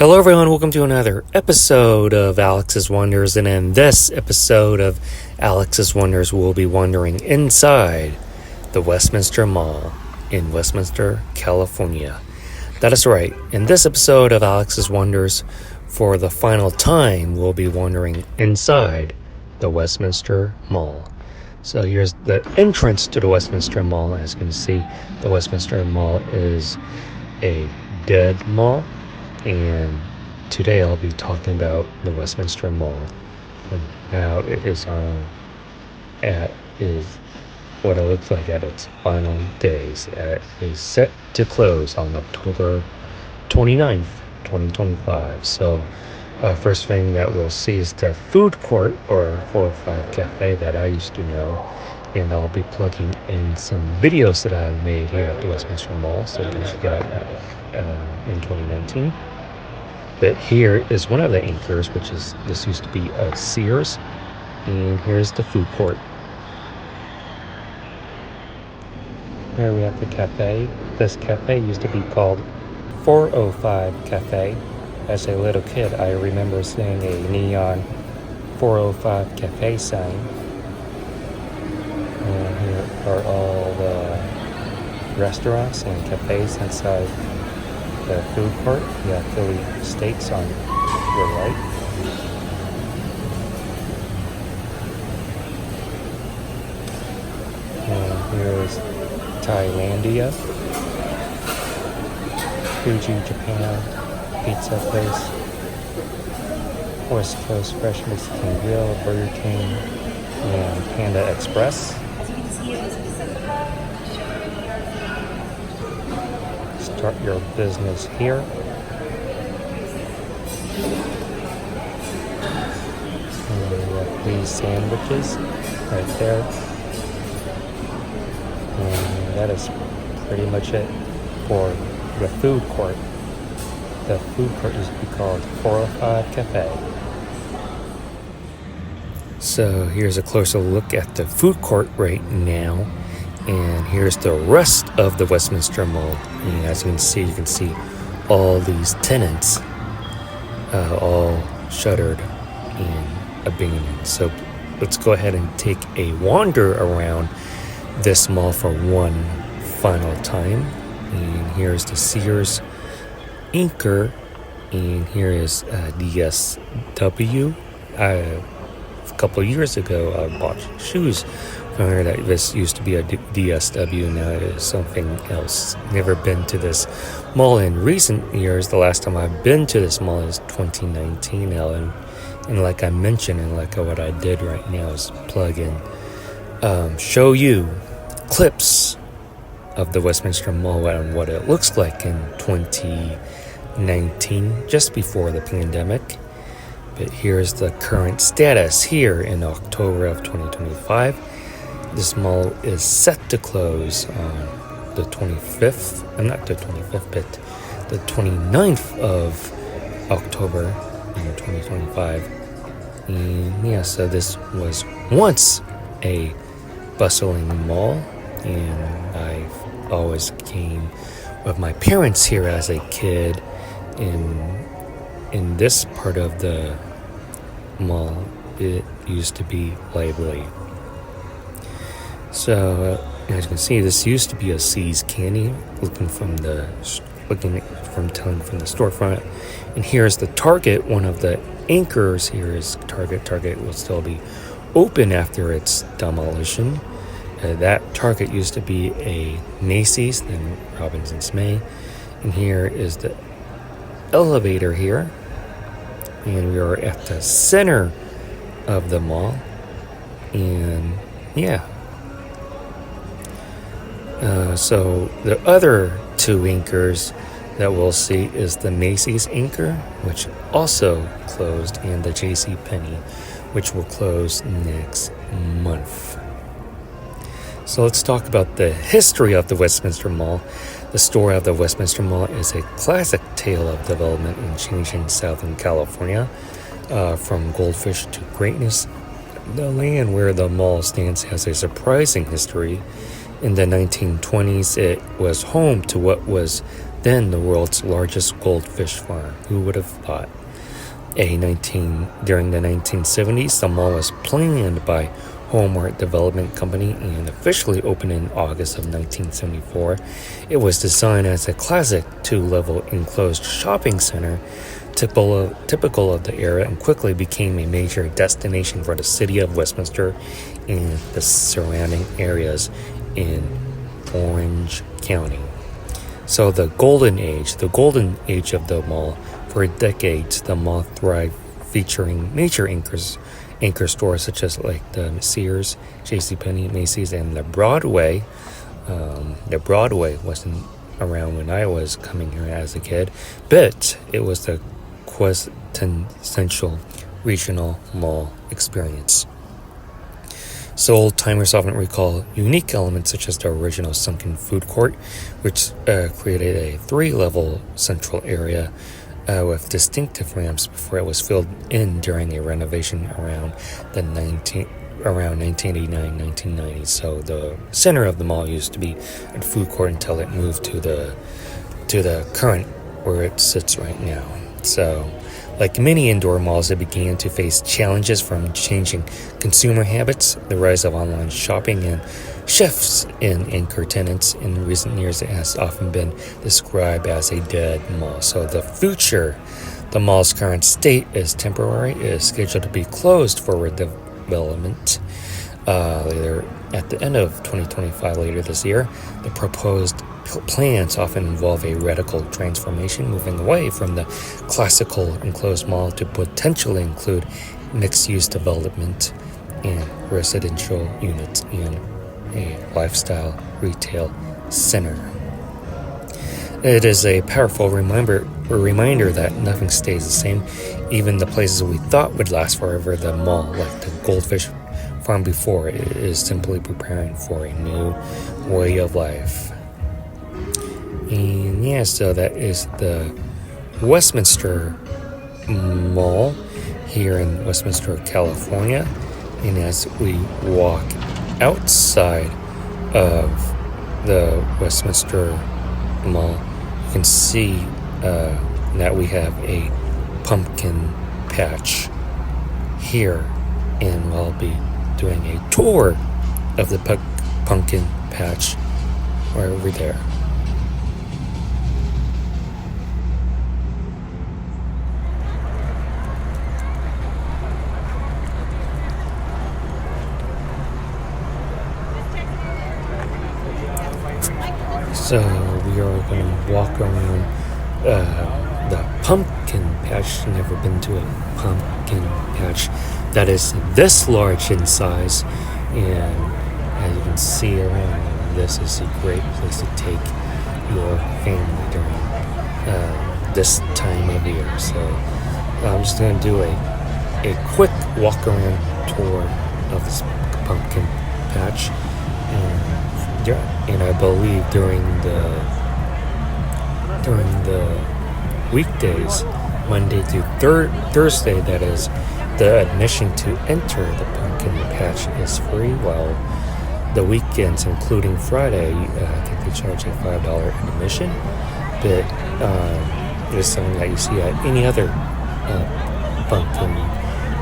Hello everyone, welcome to another episode of Alex's Wonders, and in this episode of Alex's Wonders we'll be wandering inside the Westminster Mall in Westminster, California. That is right, in this episode of Alex's Wonders, for the final time we'll be wandering inside the Westminster Mall. So here's the entrance to the Westminster Mall. As you can see, the Westminster Mall is a dead mall. And today I'll be talking about the Westminster Mall and how it is what it looks like at its final days. It is set to close on October 29th, 2025. So first thing that we'll see is the food court or 405 Cafe that I used to know. And I'll be plugging in some videos that I've made here at the Westminster Mall, so you can check out in 2019. But here is one of the anchors, this used to be a Sears, and here's the food court. Here we have the cafe. This cafe used to be called 405 Cafe. As a little kid, I remember seeing a neon 405 Cafe sign. And here are all the restaurants and cafes inside the food court. You have Philly steaks on your right. And here's Thailandia, Fuji Japan pizza place, West Coast Fresh Mexican Grill, Burger King, and Panda Express. Start your business here. And we have these sandwiches right there. And that is pretty much it for the food court. The food court used to be called 405 Cafe. So here's a closer look at the food court right now. And here's the rest of the Westminster Mall. And as you can see all these tenants all shuttered and abandoned. So let's go ahead and take a wander around this mall for one final time. And here's the Sears anchor. And here is DSW. A couple of years ago, I bought shoes from here that this used to be a DSW. Now it is something else. Never been to this mall in recent years. The last time I've been to this mall is 2019 now. And like I mentioned, and like what I did right now is plug in, show you clips of the Westminster Mall and what it looks like in 2019, just before the pandemic. But here's the current status here in October of 2025. This mall is set to close on the 25th, not the 25th, but the 29th of October in 2025. And yeah, so this was once a bustling mall, and I always came with my parents here as a kid in this part of the mall. It used to be lively. So as you can see, this used to be a C's Candy. Looking from the storefront, and here's the Target. One of the anchors here is Target. Target will still be open after its demolition. That Target used to be a Macy's, then Robinson's May. And here is the elevator here. And we are at the center of the mall. And yeah. So the other two anchors that we'll see is the Macy's anchor, which also closed, and the JCPenney, which will close next month. So let's talk about the history of the Westminster Mall. The story of the Westminster Mall is a classic tale of development and change in Southern California, from goldfish to greatness. The land where the mall stands has a surprising history. In the 1920s, it was home to what was then the world's largest goldfish farm. Who would have thought? During the 1970s, the mall was planned by Homeward Development Company and officially opened in August of 1974. It was designed as a classic two-level enclosed shopping center, typical of the era, and quickly became a major destination for the city of Westminster and the surrounding areas in Orange County. So the golden age of the mall. For decades, the mall thrived, featuring major anchor stores such as like the Sears, JCPenney, Macy's, and the Broadway. The Broadway wasn't around when I was coming here as a kid, but it was the quintessential regional mall experience. So old-timers often recall unique elements such as the original sunken food court, which created a 3-level central area with distinctive ramps before it was filled in during a renovation around 1989-1990. So the center of the mall used to be a food court until it moved to the current where it sits right now. So, like many indoor malls, it began to face challenges from changing consumer habits, the rise of online shopping, and shifts in anchor tenants. In recent years, it has often been described as a dead mall. So the future, the mall's current state is temporary. It is scheduled to be closed for redevelopment later at the end of 2025, later this year. The proposed plans often involve a radical transformation, moving away from the classical enclosed mall to potentially include mixed-use development and residential units and a lifestyle retail center. It is a powerful reminder that nothing stays the same. Even the places we thought would last forever, the mall, like the goldfish farm before, it is simply preparing for a new way of life. And yeah, so that is the Westminster Mall here in Westminster, California. And as we walk outside of the Westminster Mall, you can see that we have a pumpkin patch here, and we'll be doing a tour of the pumpkin patch right over there. So we are going to walk around the pumpkin patch. Never been to a pumpkin patch that is this large in size, and as you can see around, this is a great place to take your family during this time of year. So I'm just going to do a quick walk around tour of this pumpkin patch, and I believe during the weekdays, Monday through Thursday, that is, the admission to enter the pumpkin patch is free, while the weekends, including Friday, I think they charge a $5 admission, but it's something that you see at any other pumpkin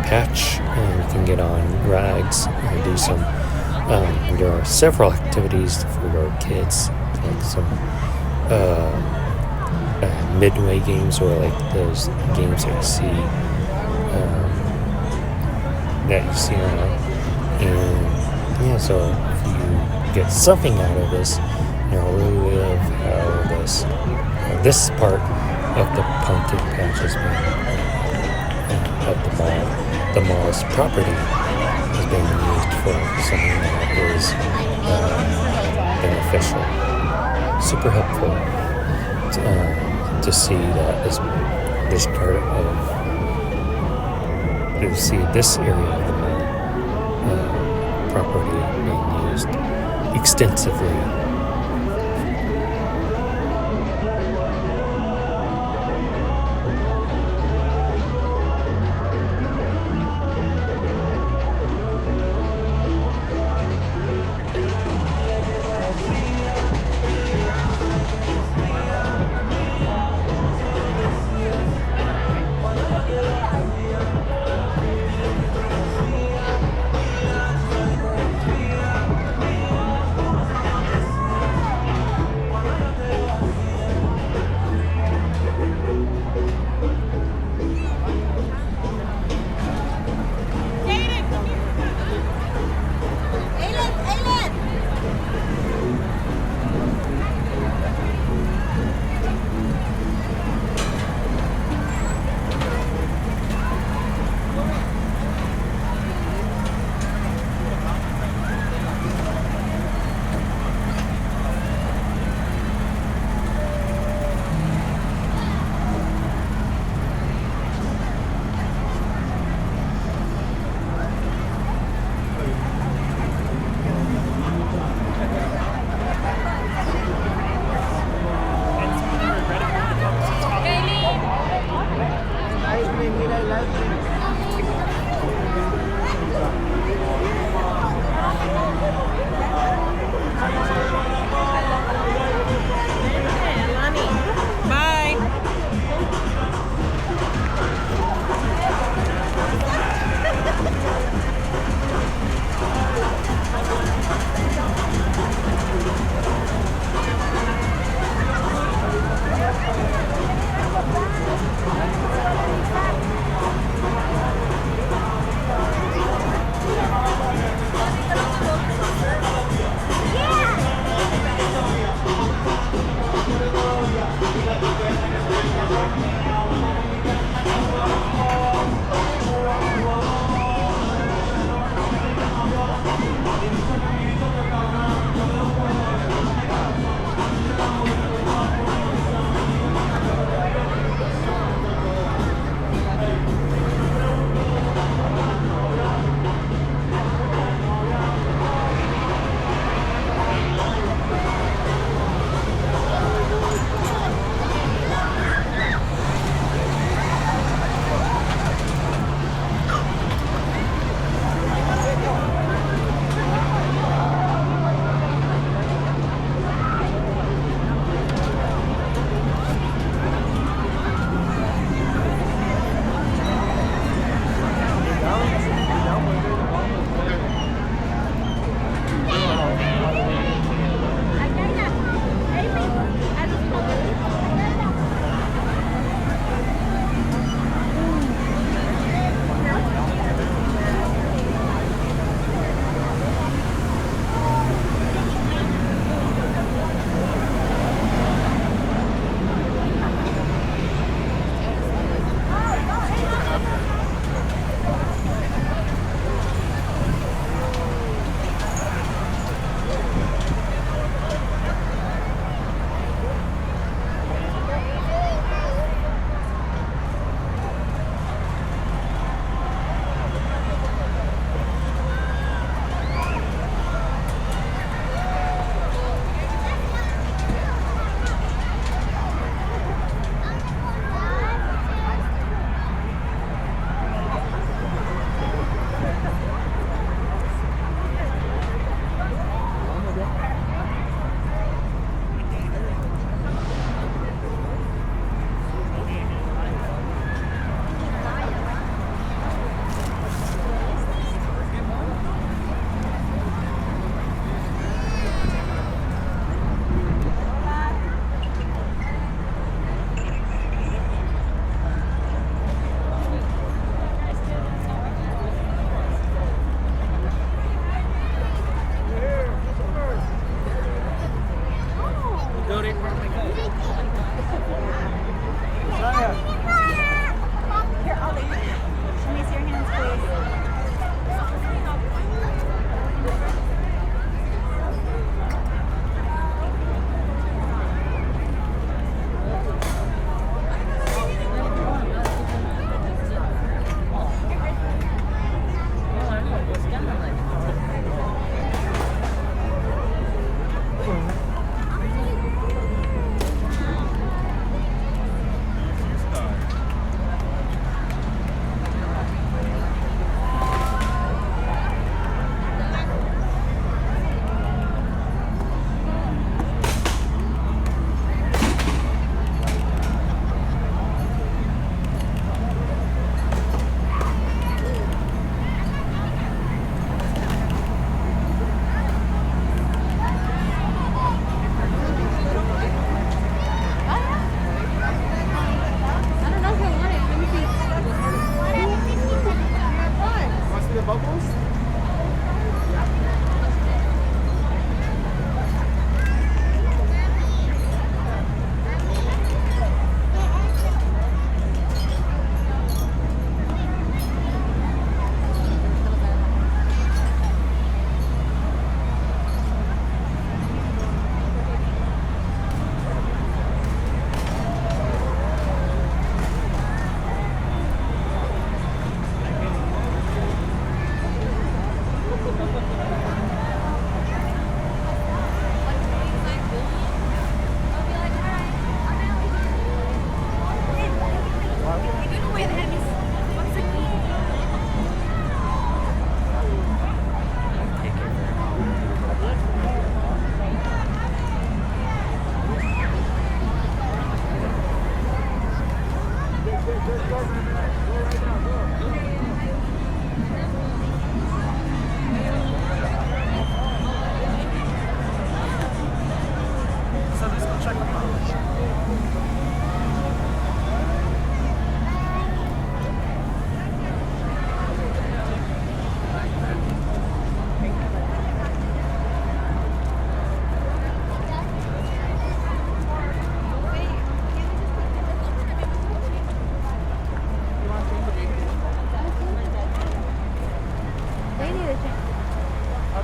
patch, and you can get on rides and do some. There are several activities for your kids, like some midway games, or like those games that you see around. And yeah, so if you get something out of this, really love how this part of the pumpkin patch has been of the mall's property is being used for something that is beneficial. Super helpful to see that this part of this area of the mall property being used extensively. bubbles?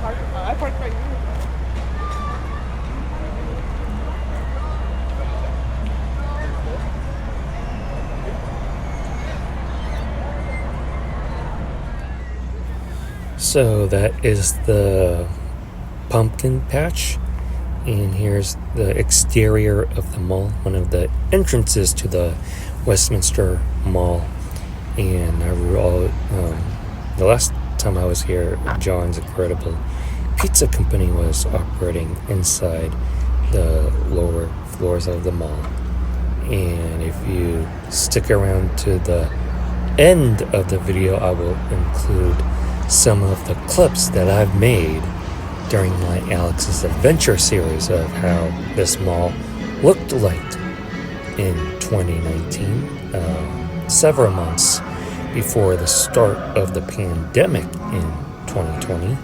I parked right here. So that is the pumpkin patch, and here's the exterior of the mall, one of the entrances to the Westminster Mall. And the last time I was here, John's Incredible Pizza Company was operating inside the lower floors of the mall. And if you stick around to the end of the video, I will include some of the clips that I've made during my Alex's Adventure series of how this mall looked like in 2019, several months before the start of the pandemic in 2020.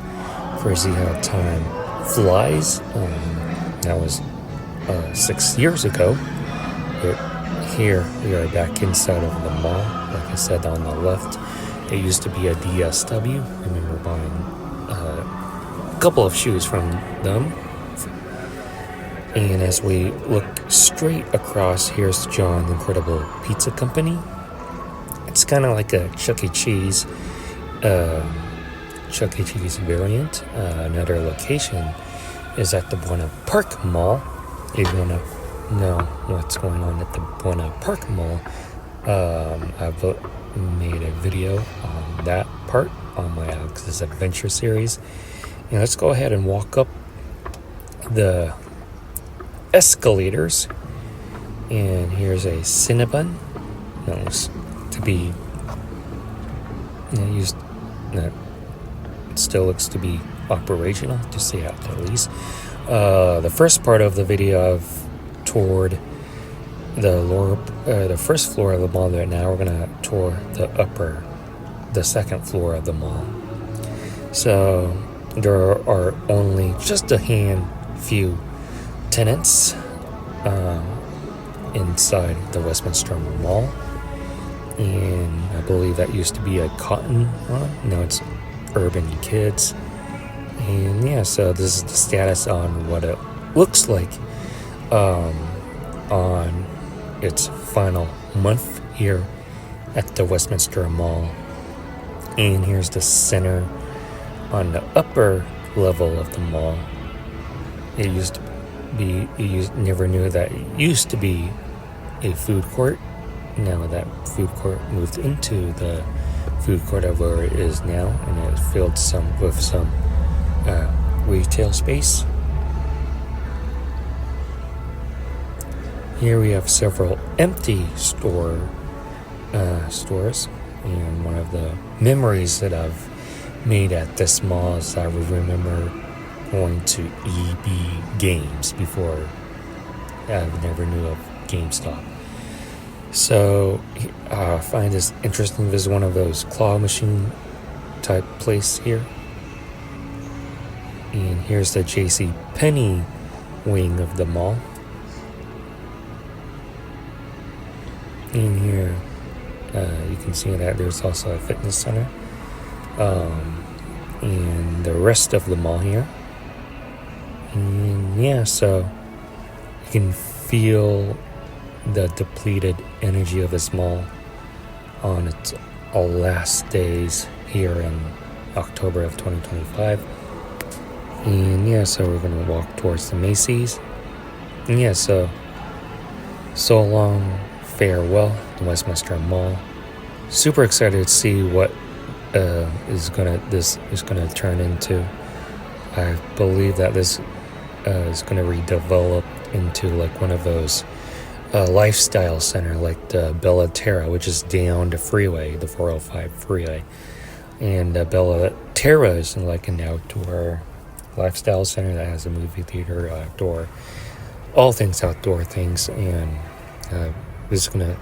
Crazy how time flies. That was 6 years ago. But here we are back inside of the mall. Like I said, on the left, it used to be a DSW. I remember buying a couple of shoes from them. And as we look straight across, here's John's Incredible Pizza Company. It's kind of like a Chuck E. Cheese variant. Another location is at the Buena Park Mall. If you want to know what's going on at the Buena Park Mall, I've made a video on that part on my Alex's Adventure series. And let's go ahead and walk up the escalators. And here's a Cinnabon that was to be used. That still looks to be operational, to say at the least. The first part of the video I've toured the first floor of the mall. Right now we're gonna tour the second floor of the mall. So there are only just a few tenants inside the Westminster Mall, and I believe that used to be a cotton run. Now it's Urban Kids. And yeah, so this is the status on what it looks like on its final month here at the Westminster Mall. And here's the center on the upper level of the mall. It used to be, never knew that it used to be a food court. Now that food court moved into the food court of where it is now, and it filled with some retail space. Here we have several empty stores, and one of the memories that I've made at this mall is I would remember going to EB Games before I never knew of GameStop. So I find this interesting. This is one of those claw machine type place here. And here's the JC Penney wing of the mall. In here, you can see that there's also a fitness center. And the rest of the mall here. And yeah, so you can feel the depleted energy of this mall on its last days here in October of 2025. And yeah, so we're going to walk towards the Macy's. And yeah, so long, farewell, the Westminster Mall. Super excited to see what this is gonna turn into. I believe that this is gonna redevelop into like one of those lifestyle center, like the Bella Terra, which is down the freeway, the 405 freeway. And Bella Terra is like an outdoor lifestyle center that has a movie theater, outdoor, all things outdoor things. And we're just gonna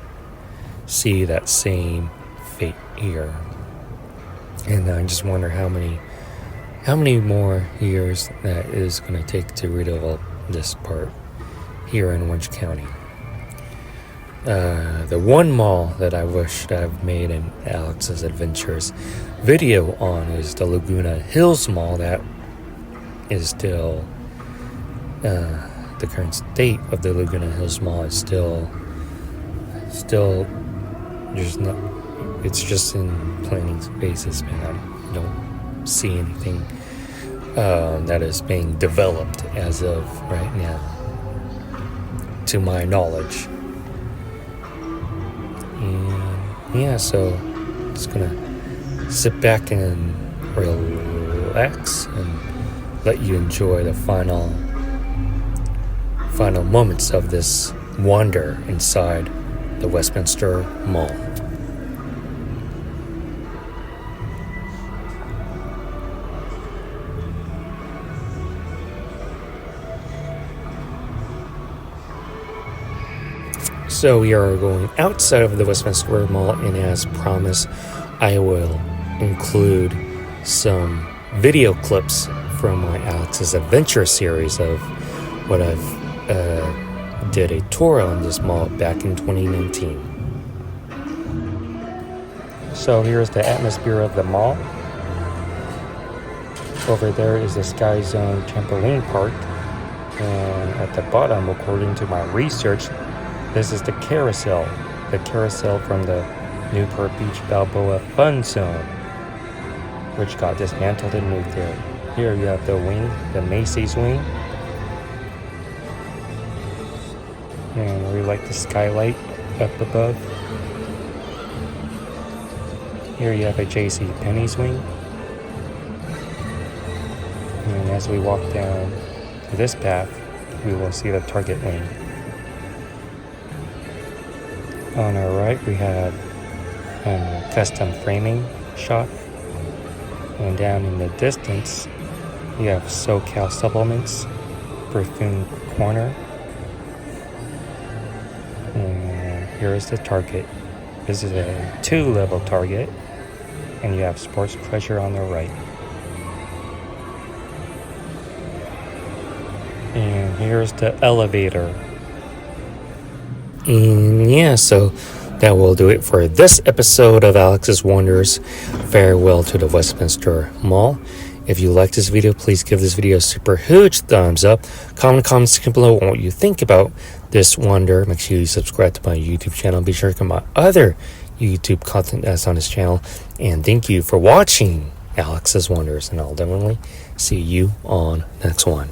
see that same fate here. And I just wonder how many more years that is going to take to redevelop this part here in Orange County. The one mall that I wish I've made an Alex's Adventures video on is the Laguna Hills Mall. That is still the current state of the Laguna Hills Mall is still there's not. It's just in planning spaces, man. I don't see anything that is being developed as of right now, to my knowledge. And yeah, so just gonna sit back and relax and let you enjoy the final moments of this wander inside the Westminster Mall. So we are going outside of the Westminster Mall, and as promised, I will include some video clips from my Alex's Adventure series of what I've did a tour on this mall back in 2019. So here's the atmosphere of the mall. Over there is the Sky Zone trampoline park, and at the bottom, according to my research, this is the carousel from the Newport Beach Balboa Fun Zone, which got dismantled and moved there. Here you have the wing, the Macy's wing. And we like the skylight up above. Here you have a JC Penney's wing. And as we walk down this path, we will see the Target wing. On our right, we have a custom framing shop. And down in the distance, you have SoCal Supplements, Perfume Corner. And here is the Target. This is a 2-level Target. And you have Sports Treasure on the right. And here's the elevator. And yeah, so that will do it for this episode of Alex's Wonders. Farewell to the Westminster Mall. If you like this video, please give this video a super huge thumbs up. Comment section below what you think about this wonder. Make sure you subscribe to my YouTube channel. Be sure to check out my other YouTube content that's on this channel. And thank you for watching Alex's Wonders. And I'll definitely see you on next one.